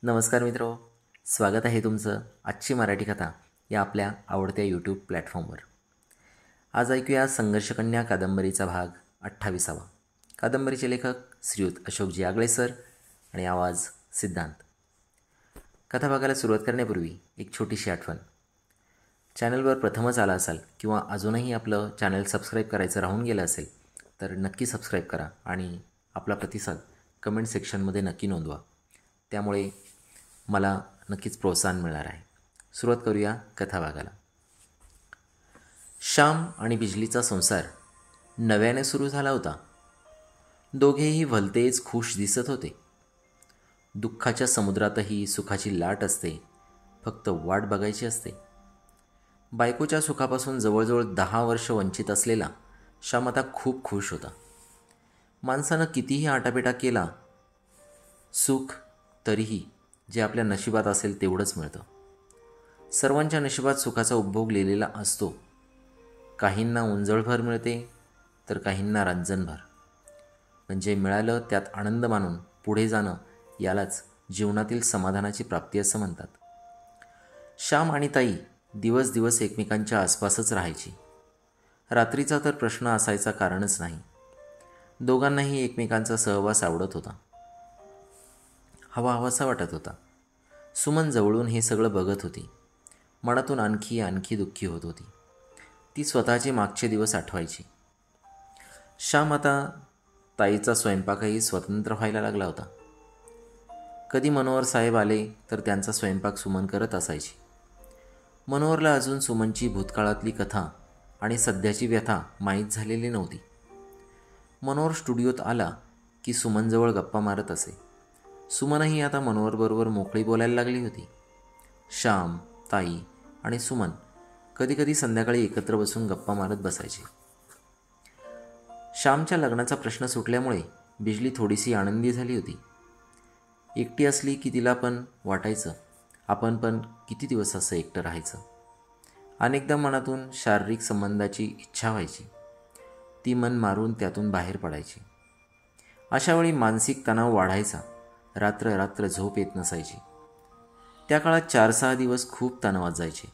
नमस्कार मित्रो, स्वागत आहे तुमचं आजची मराठी कथा या आपल्या आवडत्या यूट्यूब प्लॅटफॉर्मवर. आज ऐकूया संघर्षकन्या कादंबरीचा भाग 28वा. कादंबरीचे लेखक श्रीयुत अशोकजी आगळे सर आणि आवाज सिद्धांत. कथा भागाला सुरुवात करण्यापूर्वी एक छोटीशी आठवण. चॅनलवर प्रथमच आला असाल किंवा अजूनही आपलं चॅनल सबस्क्राईब करायचं राहून गेलं असेल तर नक्की सबस्क्राईब करा आणि आपला प्रतिसाद कमेंट सेक्शनमध्ये नक्की नोंदवा. त्यामुळे मला नक्कीच प्रोत्साहन मिळणार आहे. सुरुवात करूया कथा भागाला. श्याम आणि बिजलीचा संसार नव्याने सुरू झाला होता. दोघेही भलतेच खुश दिसत होते. दुःखाच्या समुद्रातही सुखाची लाट असते, फक्त वाट बघायची असते. बायकोच्या सुखापासून जवळजवळ 10 वर्ष वंचित असलेला श्याम आता खूप खुश होता. माणसानं कितीही आटापिटा केला, सुख तरीही जे आपल्या नशिबात असेल तेवढंच मिळतं. सर्वांच्या नशिबात सुखाचा उपभोग लिहिलेला असतो. काहींना उंजळभर मिळते तर काहींना रांजणभर. पण जे मिळालं त्यात आनंद मानून पुढे जाणं यालाच जीवनातील समाधानाची प्राप्ती असं म्हणतात. श्याम आणि ताई दिवस दिवस एकमेकांच्या आसपासच राहायची. रात्रीचा तर प्रश्न असायचा कारणच नाही. दोघांनाही एकमेकांचा सहवास आवडत होता, हवा हवासा वाटत होता. सुमन जवळून हे सगळं बघत होती. मनातून आणखी आणखी दुःखी होत होती. ती स्वतःचे मागचे दिवस आठवायची. श्याम आता ताईचा स्वयंपाकही स्वतंत्र व्हायला लागला होता. कधी मनोहर साहेब आले तर त्यांचा स्वयंपाक सुमन करत असायची. मनोहरला अजून सुमनची भूतकाळातली कथा आणि सध्याची व्यथा माहीत झालेली नव्हती. मनोहर स्टुडिओत आला की सुमनजवळ गप्पा मारत असे. सुमनही आता मनोहरबरोबर मोकळी बोलायला लागली होती. श्याम, ताई आणि सुमन कधीकधी संध्याकाळी एकत्र बसून गप्पा मारत बसायचे. श्यामच्या लग्नाचा प्रश्न सुटल्यामुळे बिजली थोडीशी आनंदी झाली होती. एकटी असली की तिला पण वाटायचं आपण पण किती दिवस असं एकटं राहायचं. अनेकदा मनातून शारीरिक संबंधाची इच्छा व्हायची. ती मन मारून त्यातून बाहेर पडायची. अशावेळी मानसिक तणाव वाढायचा. रात्र रात्र झोप येत नसायची. त्या काळात 4-6 दिवस खूप तणावात जायचे.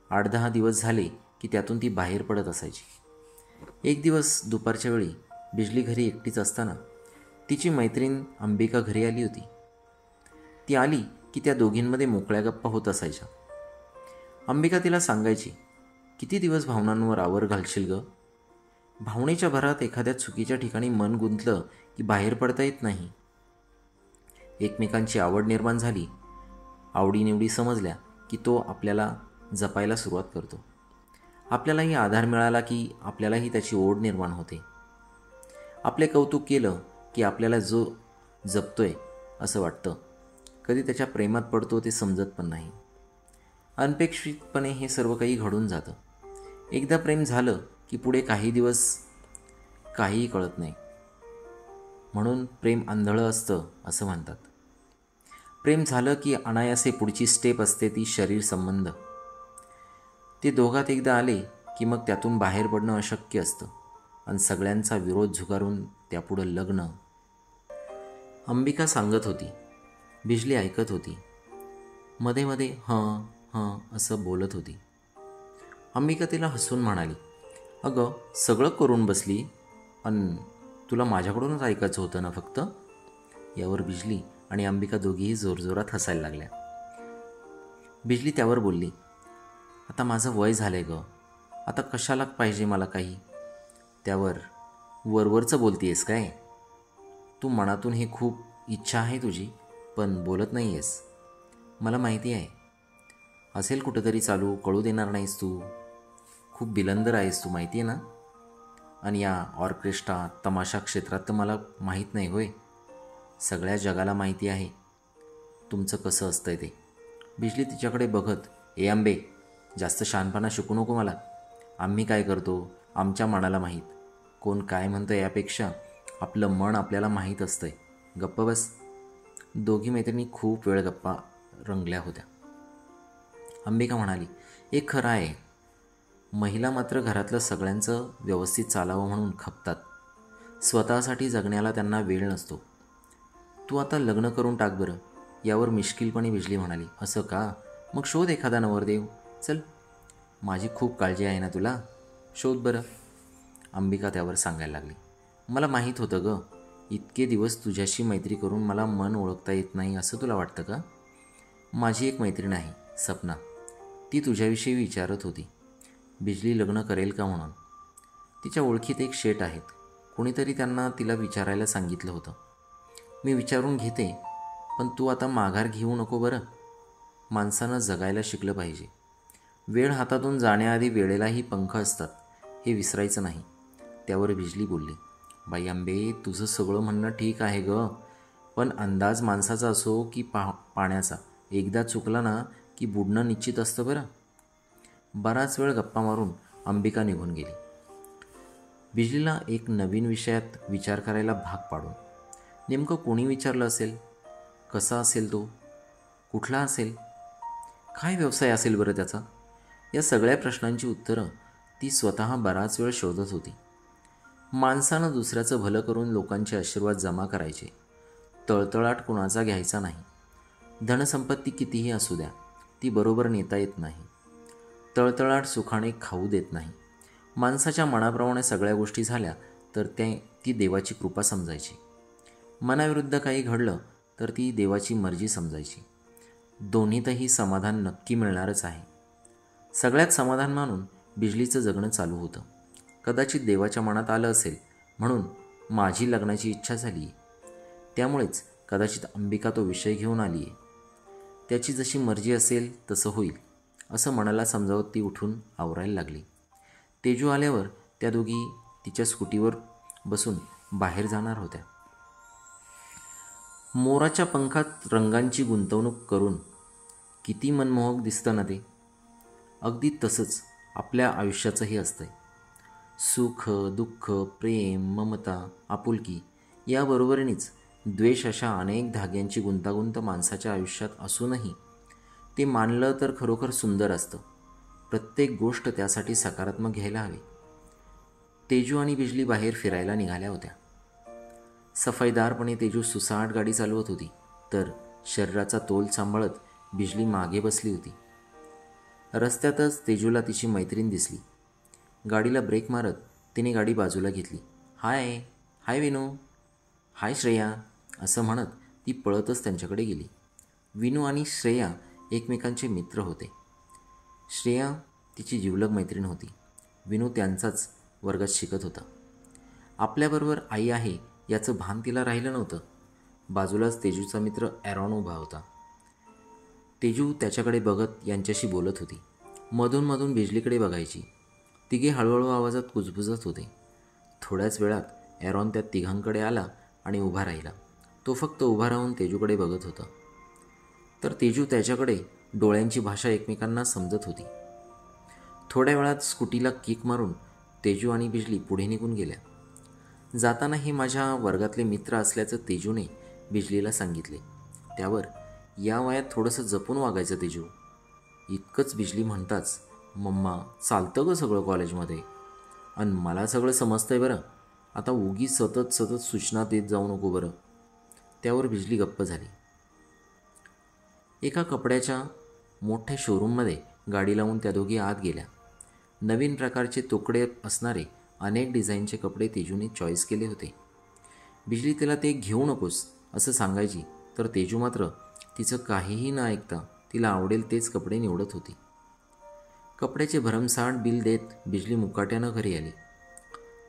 8-10 दिवस झाले की त्यातून ती बाहेर पडत असायची. एक दिवस दुपारच्या वेळी बिजली घरी एकटीच असताना तिची मैत्रीण अंबिका घरी आली होती. ती आली की त्या दोघींमध्ये मोकळ्या गप्पा होत असायच्या. अंबिका तिला सांगायची, किती दिवस भावनांवर आवर घालशील ग? भावनेच्या भरात एखाद्या चुकीच्या ठिकाणी मन गुंतलं की बाहेर पडता येत नाही. एकमेकांची आवड निर्माण झाली, आवडीनिवडी समजल्या की तो आपल्याला जपायला सुरुवात करतो. आपल्यालाही आधार मिळाला की आपल्यालाही त्याची ओढ निर्माण होते. आपले कौतुक केलं की आपल्याला जो जपतोय असं वाटतं. कधी त्याच्या प्रेमात पडतो ते समजत पण नाही. अनपेक्षितपणे हे सर्व काही घडून जातं. एकदा प्रेम झालं की पुढे काही दिवस काहीही कळत नाही. म्हणून प्रेम आंधळं असतं असं म्हणतात. प्रेम झालं की अनायासे पुढची स्टेप असते ती शरीर संबंध. ते दोघात एकदा आले की मग त्यातून बाहेर पडणं अशक्य असतं आणि सगळ्यांचा विरोध झुगारून त्यापुढं लग्न. अंबिका सांगत होती. बिजली ऐकत होती. मध्ये मध्ये हं हं असं बोलत होती. अंबिका तिला हसून म्हणाली, अगं सगळं करून बसली आणि तुला माझ्याकडूनच ऐकायचं होतं ना फक्त. यावर बिजली आणि अंबिका दोघीही जोरजोरात हसायला लागल्या. बिजली त्यावर बोलली, आता माझं वय झालंय ग, आता कशाला पाहिजे मला काही. त्यावर वरवरचं बोलतीयस काय? तू मनातून हे खूप इच्छा आहे तुझी पण बोलत नाही आहेस. मला माहिती आहे. असेल कुठंतरी चालू, कळू देणार नाहीस तू. खूप बिलंदर आहेस तू, माहिती आहे ना. आणि या ऑर्केस्ट्रा तमाशा क्षेत्रात तर मला माहीत नाही होय. सगळ्या जगाला माहिती आहे तुमचं कसं असतंय ते. बिजली तिच्याकडे बघत, ए आंबे, जास्त शहाणपणा शिकू नको मला. आम्ही काय करतो आमच्या मनाला माहीत. कोण काय म्हणतं यापेक्षा आपलं मन आपल्याला माहीत असतंय. गप्प बस. दोघी मैत्रिणी खूप वेळ गप्पा रंगल्या होत्या. अंबिका म्हणाली, एक खरं आहे, महिला मात्र घरातलं सगळ्यांचं व्यवस्थित चालावं म्हणून खपतात. स्वतःसाठी जगण्याला त्यांना वेळ नसतो. तू आता लग्न करून टाक बरं. यावर मिश्किलपणे बिजली म्हणाली, असं का? मग शोध एखादा नवरदेव. चल, माझी खूप काळजी आहे ना तुला, शोध बरं. अंबिका त्यावर सांगायला लागली, मला माहीत होतं ग, इतके दिवस तुझ्याशी मैत्री करून मला मन ओळखता येत नाही असं तुला वाटतं का? माझी एक मैत्रीण आहे, सपना. ती तुझ्याविषयी विचारत होती, बिजली लग्न करेल का म्हणून. तिच्या ओळखीत एक शेठ आहेत, कोणीतरी त्यांना तिला विचारायला सांगितलं होतं. मी विचारून घेते, पण तू आता माघार घेऊ नको बरं. माणसानं जगायला शिकलं पाहिजे. वेळ हातातून जाण्याआधी वेळेलाही पंख असतात, हे विसरायचं नाही. त्यावर बिजली बोलली, बाई आंबे, तुझं सगळं म्हणणं ठीक आहे ग, पण अंदाज माणसाचा असो की पाण्याचा, एकदा चुकला ना की बुडणं निश्चित असतं बरं. बराच वेळ गप्पा मारून अंबिका निघून गेली. बिजलीला एक नवीन विषयात विचार करायला भाग पाडून, नेमकं कोणी विचारलं असेल, कसा असेल तो, कुठला असेल, काय व्यवसाय असेल बरं त्याचा, या सगळ्या प्रश्नांची उत्तरं ती स्वतः बराच वेळ शोधत होती. माणसानं दुसऱ्याचं भलं करून लोकांचे आशीर्वाद जमा करायचे, तळतळाट कुणाचा घ्यायचा नाही. धनसंपत्ती कितीही असू द्या, ती बरोबर नेता येत नाही. तळतळाट सुखाने खाऊ देत नाही. माणसाच्या मनाप्रमाणे सगळ्या गोष्टी झाल्या तर ती देवाची कृपा समजायची. मनाविरुद्ध काही घडलं तर ती देवाची मर्जी समजायची. दोन्हीतही समाधान नक्की मिळणारच आहे. सगळ्यात समाधान मानून बिजलीचं जगणं चालू होतं. कदाचित देवाच्या मनात आलं असेल म्हणून माझी लग्नाची इच्छा झाली आहे, त्यामुळेच कदाचित अंबिका तो विषय घेऊन आली आहे. त्याची जशी मर्जी असेल तसं होईल, असं मनाला समजावत ती उठून आवरायला लागली. तेजू आल्यावर त्या दोघी तिच्या स्कूटीवर बसून बाहेर जाणार होत्या. मोराच्या पंखात रंगांची गुंतवणूक करून किती मनमोहक दिसतं ना ते. अगदी तसंच आपल्या आयुष्याचंही असतंय. सुख, दुःख, प्रेम, ममता, आपुलकी याबरोबरीनेच द्वेष अशा अनेक धाग्यांची गुंतागुंत माणसाच्या आयुष्यात असूनही ते मानलं तर खरोखर सुंदर असतं. प्रत्येक गोष्ट त्यासाठी सकारात्मक घ्यायला हवी. तेजू आणि बिजली बाहेर फिरायला निघाल्या होत्या. सफाईदारपणे तेजू सुसाट गाडी चालवत होती, तर शरीराचा तोल सांभाळत बिजली मागे बसली होती. रस्त्यातच तेजूला तिची मैत्रीण दिसली. गाडीला ब्रेक मारत तिने गाडी बाजूला घेतली. हाय हाय विनू, हाय श्रेया, असं म्हणत ती पळतच त्यांच्याकडे गेली. विनू आणि श्रेया एकमेकांचे मित्र होते. श्रेया तिची जिवलग मैत्रीण होती. विनू त्यांचाच वर्गात शिकत होता. आपल्याबरोबर आई आहे याचं भान तिला राहिलं नव्हतं. बाजूलाच तेजूचा मित्र ॲरॉन उभा होता. तेजू त्याच्याकडे बघत यांच्याशी बोलत होती. मधून बिजलीकडे बघायची. तिघे हळूहळू आवाजात कुजबुजत होते. थोड्याच वेळात ॲरॉन त्या तिघांकडे आला आणि उभा राहिला. तो फक्त उभा राहून तेजूकडे बघत होता, तर तेजू त्याच्याकडे डोळ्यांची भाषा एकमेकांना समजत होती. थोड्या वेळात स्कूटीला किक मारून तेजू आणि बिजली पुढे निघून गेल्या. जाताना हे माझ्या वर्गातले मित्र असल्याचं तेजूने बिजलीला सांगितले. त्यावर, या वयात थोडंसं जपून वागायचं तेजू. इतकंच बिजली म्हणताच, मम्मा चालतं गं सगळं कॉलेजमध्ये, आणि मला सगळं समजतंय बरं, आता उगीच सतत सूचना देत जाऊ नको बरं. त्यावर बिजली गप्प झाली. एका कपड्याच्या मोठ्या शोरूममध्ये गाडी लावून त्या दोघी आत गेल्या. नवीन प्रकारचे तुकडे असणारे अनेक डिझाईनचे कपडे तेजूने चॉईस केले होते. बिजली तिला ते घेऊ नकोस असं सांगायची, तर तेजू मात्र तिचं काहीही न ऐकता तिला आवडेल तेच कपडे निवडत होती. कपड्याचे भरमसाठ बिल देत बिजली मुकाट्यानं घरी आली.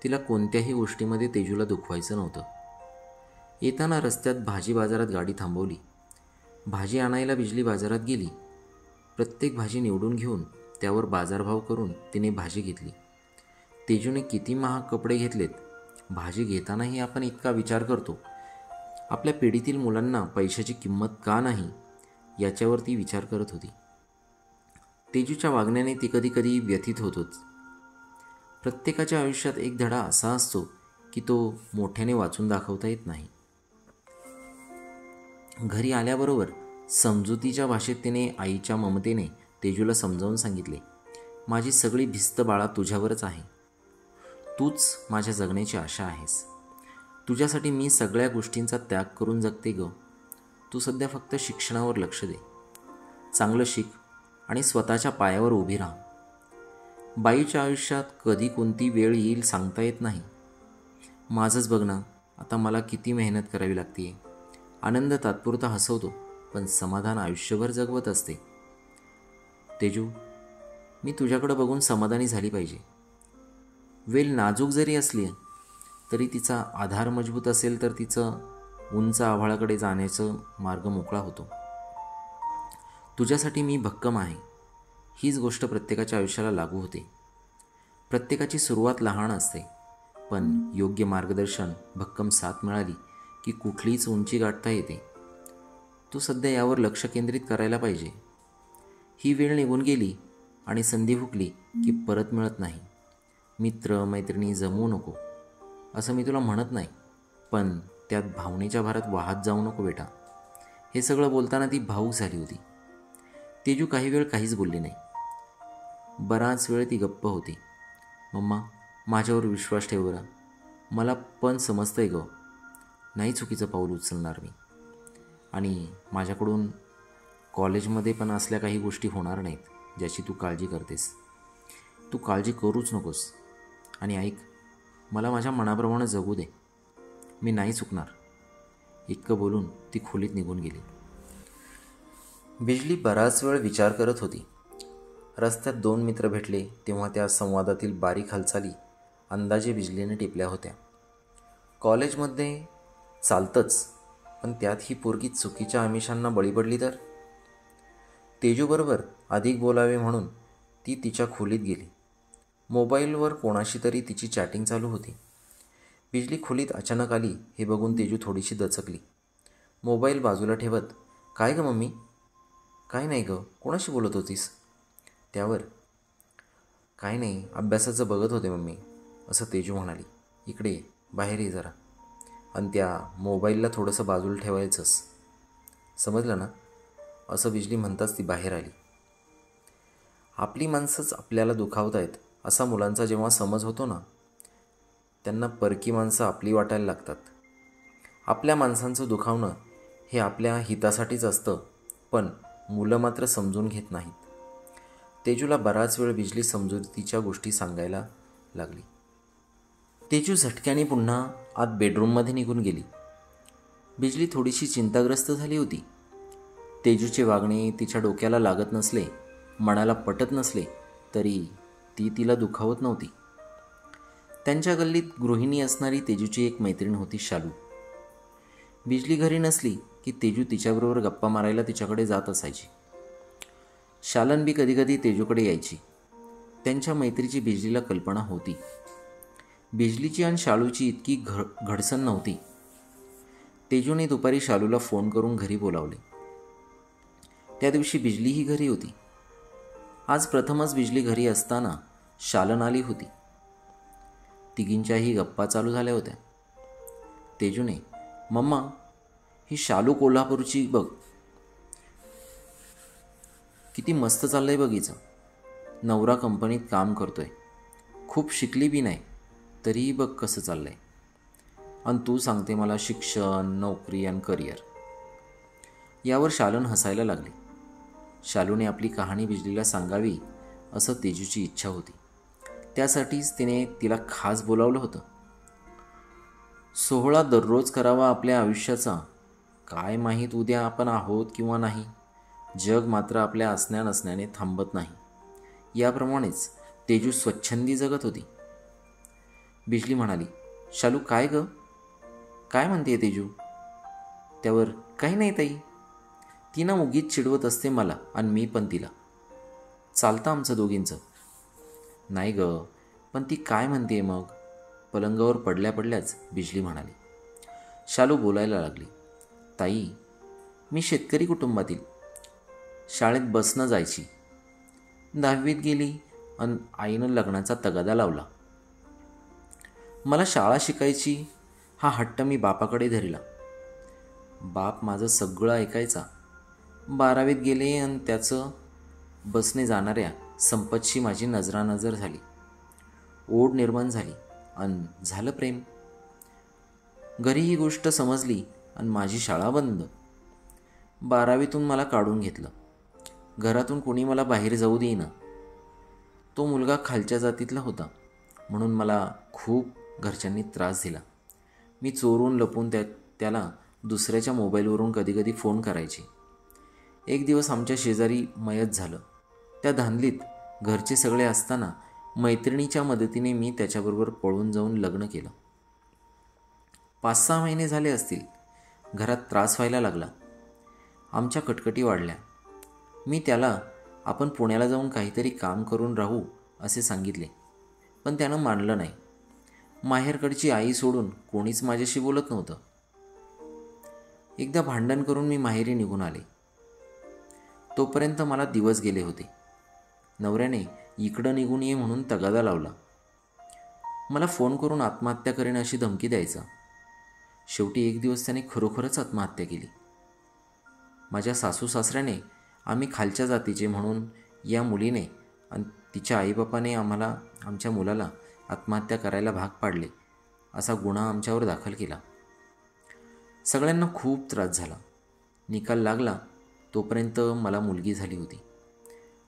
तिला कोणत्याही गोष्टीमध्ये तेजूला दुखवायचं नव्हतं. येताना रस्त्यात भाजी बाजारात गाडी थांबवली. भाजी आणायला बिजली बाजारात गेली. प्रत्येक भाजी निवडून घेऊन त्यावर बाजारभाव करून तिने भाजी घेतली. तेजूने किती महाग कपडे घेतलेत. भाजी घेतानाही आपण इतका विचार करतो. आपल्या पिढीतील मुलांना पैशाची किंमत का नाही याच्यावर ती विचार करत होती. तेजूच्या वागण्याने ती कधी व्यथित होतोच. प्रत्येकाच्या आयुष्यात एक धडा असा असतो की तो मोठ्याने वाचून दाखवता येत नाही. घरी आल्याबरोबर समजुतीच्या भाषेत तिने आईच्या ममतेने तेजूला समजावून सांगितले, माझी सगळी भिस्त बाळा तुझ्यावरच आहे. तूच माझ्या जगण्याची आशा आहेस. तुझ्यासाठी मी सगळ्या गोष्टींचा त्याग करून जगते ग. तू सध्या फक्त शिक्षणावर लक्ष दे. चांगलं शिक आणि स्वतःच्या पायावर उभी राहा. बाईच्या आयुष्यात कधी कोणती वेळ येईल सांगता येत नाही. माझंच बघ ना, आता मला किती मेहनत करावी लागते. आनंद तात्पुरता हसवतो, पण समाधान आयुष्यभर जगवत असते. तेजू, मी तुझ्याकडं बघून समाधानी झाली पाहिजे. वेल नाजूक जरी असली तरी तिचा आधार मजबूत असेल तर तिचं उंच आभाळाकडे जाण्याचा मार्ग मोकळा होतो. तुझ्यासाठी मी भक्कम आहे. हीच गोष्ट प्रत्येकाच्या आयुष्याला लागू होते. प्रत्येकाची सुरुवात लहान असते, पण योग्य मार्गदर्शन, भक्कम साथ मिळाली की कुठलीच उंची गाठता येते. तू सध्या यावर लक्ष केंद्रित करायला पाहिजे. ही वेळ निघून गेली आणि संधी हुकली की परत मिळत नाही. मित्र मैत्रिणी जमवू नको असं मी तुला म्हणत नाही, पण त्यात भावनेच्या भरात वाहत जाऊ नको बेटा. हे सगळं बोलताना ती भावूक झाली होती. तेजू काही वेळ काहीच बोलली नाही. बराच वेळ ती गप्प होती. मम्मा, माझ्यावर विश्वास ठेव बरं. मला पण समजतंय गं, नाही चुकीचं पाऊल उचलणार मी. आणि माझ्याकडून कॉलेजमध्ये पण असल्या काही गोष्टी होणार नाहीत ज्याची तू काळजी करतेस. तू काळजी करूच नकोस. आणि ऐक, मला माझ्या मनाप्रमाणे जगू दे. मी नाही चुकणार. इतकं बोलून ती खोलीत निघून गेली. बिजली बराच वेळ विचार करत होती. रस्त्यात दोन मित्र भेटले तेव्हा त्या संवादातील बारीक हालचाली अंदाजे बिजलीने टिपल्या होत्या. कॉलेजमध्ये चालतंच, पण त्यात ही पोरगी चुकीच्या आमिषांना बळी पडली तर? तेजूबरोबर अधिक बोलावे म्हणून ती तिच्या खोलीत गेली. मोबाईलवर कोणाशी तरी तिची चॅटिंग चालू होती. बिजली खोलीत अचानक आली हे बघून तेजू थोडीशी दचकली. मोबाईल बाजूला ठेवत, काय गं मम्मी? काय नाही गं, कोणाशी बोलत होतीस? त्यावर, काय नाही, अभ्यासाचं बघत होते मम्मी, असं तेजू म्हणाली. इकडे ये, बाहेर ये जरा. आणि त्या मोबाईलला थोडंसं बाजूला ठेवायचंच, समजलं ना? असं बिजली म्हणताच ती बाहेर आली. आपली माणसंच आपल्याला दुखावत आहेत असा मुलांचा जेव्हा समज होतो ना, त्यांना परकी माणसं आपली वाटायला लागतात. आपल्या माणसांचं दुखावणं हे आपल्या हितासाठीच असतं, पण मुलं मात्र समजून घेत नाहीत. तेजूला बराच वेळ बिजली समजुतीच्या गोष्टी सांगायला लागली. तेजू झटक्याने पुन्हा आत बेडरूममध्ये निघून गेली. बिजली थोडीशी चिंताग्रस्त झाली होती. तेजूचे वागणे तिच्या डोक्याला लागत नसले, मनाला पटत नसले तरी ती तिला दुखावत नव्हती. त्यांच्या गल्लीत गृहिणी असणारी तेजूची एक मैत्रीण होती, शालू. बिजली घरी नसली की तेजू तिच्याबरोबर गप्पा मारायला तिच्याकडे जात असायची. शालन बी कधीकधी तेजूकडे यायची. त्यांच्या मैत्रीची बिजलीला कल्पना होती. बिजलीची आणि शालूची इतकी घडसण नव्हती. तेजूने दुपारी शालूला फोन करून घरी बोलावले. त्या दिवशी बिजलीही घरी होती. आज प्रथमच बिजली घरी असताना शालन आली होती. तिघींच्याही गप्पा चालू झाल्या होत्या. तेजूने, मम्मा, ही शालू कोल्हापूरची बघ, किती मस्त चाललंय बघीचं. नवरा कंपनीत काम करतोय, खूप शिकली बी नाही तरीही बघ कसं चाललंय. आणि तू सांगते मला शिक्षण, नोकरी आणि करिअर. यावर शालन हसायला लागली. शालूने आपली कहाणी बिजलीला सांगावी असं तेजूची इच्छा होती. त्यासाठीच तिने तिला खास बोलावलं होतं. सोहळा दररोज करावा आपल्या आयुष्याचा. काय माहीत उद्या आपण आहोत किंवा नाही. जग मात्र आपल्या असण्या नसण्याने थांबत नाही. याप्रमाणेच तेजू स्वच्छंदी जगत होती. बिजली म्हणाली, शालू काय गं, काय म्हणते तेजू? त्यावर, काही नाही ताई, ती ना उगीच चिडवत असते मला आणि मी पण तिला. चालतं आमचं दोघींचं. नाही गं, पण ती काय म्हणते मग? पलंगावर पडल्या पडल्याच बिजली म्हणाली. शालू बोलायला लागली, ताई, मी शेतकरी कुटुंबातील. शाळेत बसनं जायची. 10वीत गेली आणि आईनं लग्नाचा तगादा लावला. मला शाळा शिकायची हा हट्ट मी बापाकडे धरला. बाप माझं सगळं ऐकायचा. 12वीत गेले आणि त्याचं बसने जाणाऱ्या संपतशी माझी नजरानजर झाली. ओढ निर्माण झाली आणि झालं प्रेम. घरी ही गोष्ट समजली आणि माझी शाळा बंद. 12वीतून मला काढून घेतलं. घरातून कोणी मला बाहेर जाऊ देईना. तो मुलगा खालच्या जातीतला होता म्हणून मला खूप घरच्यांनी त्रास दिला. मी चोरून लपून त्याला दुसऱ्याच्या मोबाईलवरून कधीकधी फोन करायचे. एक दिवस आमच्या शेजारी मयत झालं. त्या धांदलीत घरचे सगळे असताना मैत्रिणीच्या मदतीने मी त्याच्याबरोबर पळून जाऊन लग्न केलं. 5-6 महिने झाले असतील. घरात त्रास व्हायला लागला. आमच्या कटकटी वाढल्या. मी त्याला आपण पुण्याला जाऊन काहीतरी काम करून राहू असे सांगितले, पण त्यानं मानलं नाही. माहेरकडची आई सोडून कोणीच माझ्याशी बोलत नव्हतं. एकदा भांडण करून मी माहेरी निघून आले. तोपर्यंत मला दिवस गेले होते. नवऱ्याने इकडं निघून ये म्हणून तगादा लावला. मला फोन करून आत्महत्या करेन अशी धमकी द्यायचा. शेवटी एक दिवस त्याने खरोखरच आत्महत्या केली. माझ्या सासू सासऱ्याने आम्ही खालच्या जातीचे म्हणून या मुलीने आणि तिच्या आईबापाने आमच्या मुलाला आत्महत्या करायला भाग पाडले असा गुन्हा आमच्यावर दाखल केला. सगळ्यांना खूप त्रास झाला. निकाल लागला तोपर्यंत मला मुलगी झाली होती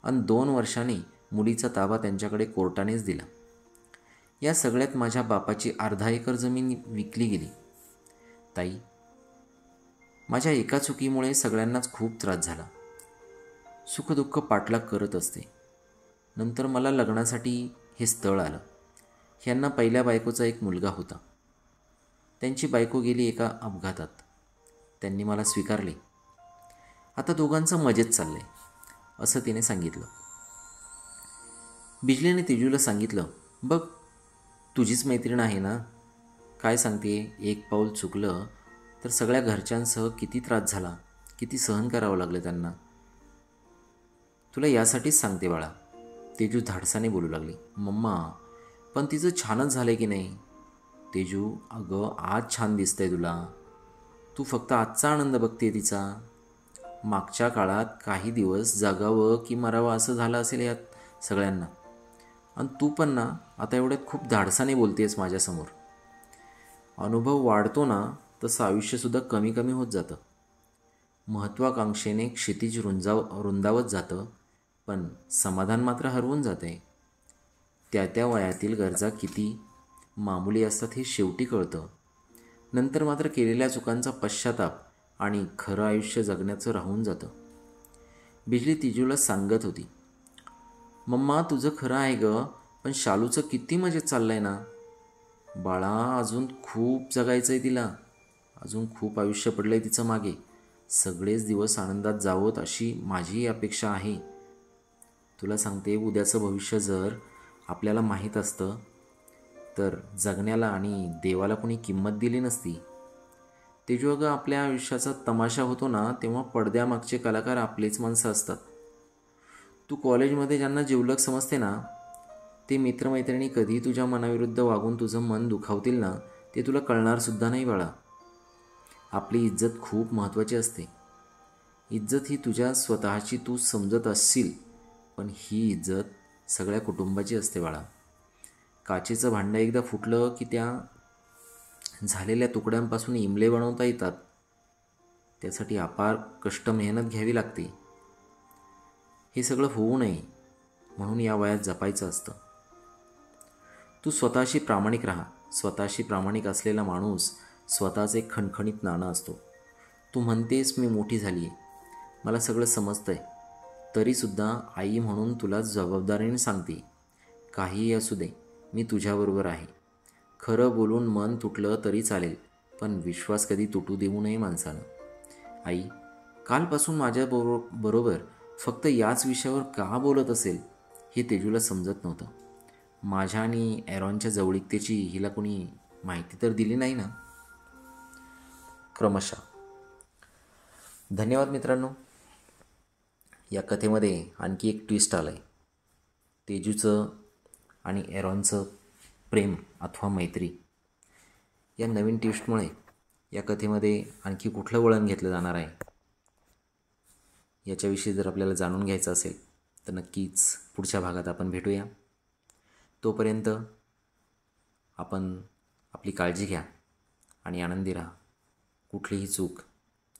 आणि 2 वर्षांनी मुलीचा ताबा त्यांच्याकडे कोर्टानेच दिला. या सगळ्यात माझ्या बापाची अर्धा एकर जमीन विकली गेली. ताई, माझ्या एका चुकीमुळे सगळ्यांनाच खूप त्रास झाला. सुखदुःख पाठलाग करत असते. नंतर मला लग्नासाठी हे स्थळ आलं. ह्यांना पहिल्या बायकोचा एक मुलगा होता. त्यांची बायको गेली एका अपघातात. त्यांनी मला स्वीकारले. आता दोघांचं मजेत चाललंय असं तिने सांगितलं. बिजलीने तेजूला सांगितलं, बघ तुझीच मैत्रीण आहे ना, काय सांगते, एक पाऊल चुकलं तर सगळ्या घरच्यांसह किती त्रास झाला, किती सहन करावं लागलं त्यांना. तुला यासाठीच सांगते बाळा. तेजू धाडसाने बोलू लागली. मम्मा, पण तिचं छानच झालंय की नाही. तेजू, अगं आज छान दिसतंय तुला. तू फक्त आजचा आनंद बघते तिचा. मागच्या काळात काही दिवस जगावं की मरावं असं झालं असेल यात सगळ्यांना. आणि तू पण ना आता एवढ्यात खूप धाडसाने बोलतेस माझ्यासमोर. अनुभव वाढतो ना तसं आयुष्यसुद्धा कमी कमी होत जातं. महत्त्वाकांक्षेने क्षितिज रुंदावत जातं, पण समाधान मात्र हरवून जाते. त्या वयातील गरजा किती मामुली असतात हे शेवटी कळतं. नंतर मात्र केलेल्या चुकांचा पश्चाताप आणि खरं आयुष्य जगण्याचं राहून जातं. बिजली तिजूला सांगत होती, मम्मा तुझं खरं आहे गं, पण शालूचं किती मजेत चाललंय ना. बाळा, अजून खूप जगायचं आहे तिला. अजून खूप आयुष्य पडलं आहे तिचं मागे. सगळेच दिवस आनंदात जावोत अशी माझी अपेक्षा आहे. तुला सांगते, उद्याचं भविष्य जर आपल्याला माहीत असतं तर जगण्याला आणि देवाला कोणी किंमत दिली नसती. तेजू, अगं आपल्या आयुष्याचा तमाशा होतो ना तेव्हा पडद्यामागचे कलाकार आपलेच माणसं असतात. तू कॉलेजमध्ये ज्यांना जिवलग समजते ना ते मित्रमैत्रिणी कधी तुझ्या मनाविरुद्ध वागून तुझं मन दुखावतील ना ते तुला कळणारसुद्धा नाही बाळा. आपली इज्जत खूप महत्त्वाची असते. इज्जत ही तुझ्या स्वतःची तू समजत असशील, पण ही इज्जत सगळ्या कुटुंबाची असते बाळा. काचेचं भांडं एकदा फुटलं की त्या झालेल्या तुकड्यांपासून इमले बनवता येतात. त्यासाठी अपार कष्ट मेहनत घ्यावी लागते. हे सगळं होऊ नये म्हणून या वयात जपायचं असतं. तू स्वतःशी प्रामाणिक राहा. स्वतःशी प्रामाणिक असलेला माणूस स्वतःचं एक खणखणीत नाणं असतो. तू म्हणतेस मी मोठी झाली आहे, मला सगळं समजतंय, तरीसुद्धा आई म्हणून तुला जबाबदारीने सांगते, काहीही असू दे मी तुझ्याबरोबर आहे. खरं बोलून मन तुटलं तरी चालेल, पण विश्वास कधी तुटू देऊ नये माणसानं. आई कालपासून माझ्याबरोबर फक्त याच विषयावर का बोलत असेल हे तेजूला समजत नव्हतं. माझ्या आणि ॲरॉनच्या जवळीकतेची हिला कोणी माहिती तर दिली नाही ना. क्रमशः. धन्यवाद मित्रांनो. या कथेमध्ये आणखी एक ट्विस्ट आलं आहे. तेजूचं आणि ॲरॉनचं प्रेम अथवा मैत्री या नवीन ट्विस्टमुळे या कथेमध्ये आणखी कुठलं वळण घेतलं जाणार आहे याच्याविषयी जर आपल्याला जाणून घ्यायचं असेल तर नक्कीच पुढच्या भागात आपण भेटूया. तोपर्यंत आपण आपली काळजी घ्या आणि आनंदी राहा. कुठलीही चूक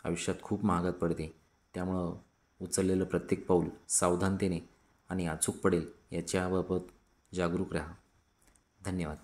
आयुष्यात खूप महागात पडते. त्यामुळं उचललेलं प्रत्येक पाऊल सावधानतेने आणि अचूक पडेल याच्याबाबत जागरूक राहा. धन्यवाद.